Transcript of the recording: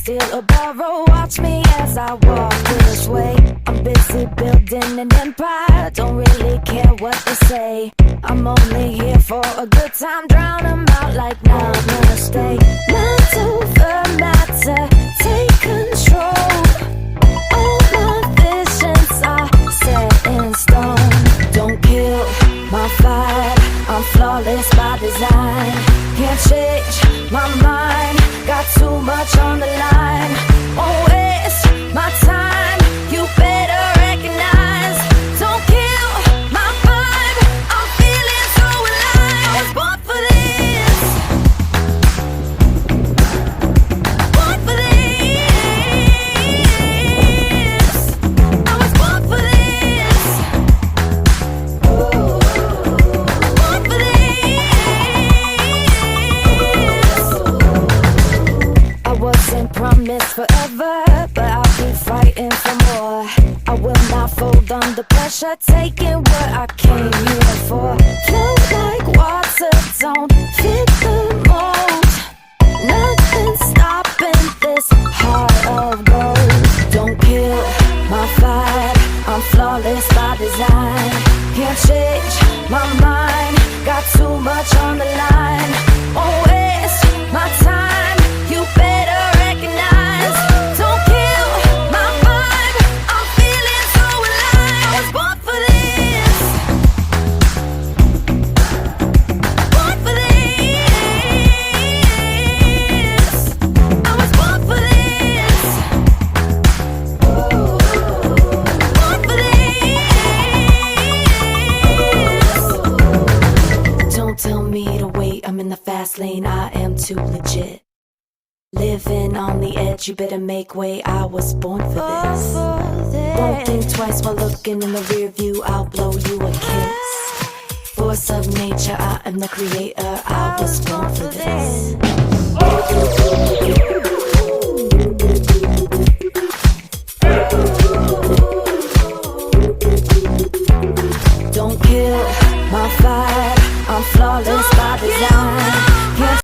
steal or borrow. Watch me as I walk this way. I'm busy building an empire, don't really care what they say. I'm only here for a good time, drown 'em out like namaste. Mind over matter, take control. All my visions are set in stone. Don't kill my vibe, I'm flawless by design. Can't change my mind, got too much on the line. Won't waste my time, you better recognize. Don't kill my vibe, I'm feeling so alive. I was born for this, born for this. I was born for this, born for this. I wasn't promised forever, but I'll keep fighting for more. I will not fold under pressure, taking what I came here for. Flow like water, don't fit the mold. Nothing stopping this heart of gold. Don't kill my vibe, I'm flawless by design. Can't change my mind, got too much on the line. Won't waste my time, you better recognize. Don't kill my vibe, I'm feeling so alive. I was born for this, born for this. I was born for this, born for this. Don't tell me to wait, I'm in the fast lane, I am too legit. Living on the edge, you better make way, I was born for this. Won't think twice while looking in the rear view, I'll blow you a kiss. Force of nature, I am the creator, I was born for this.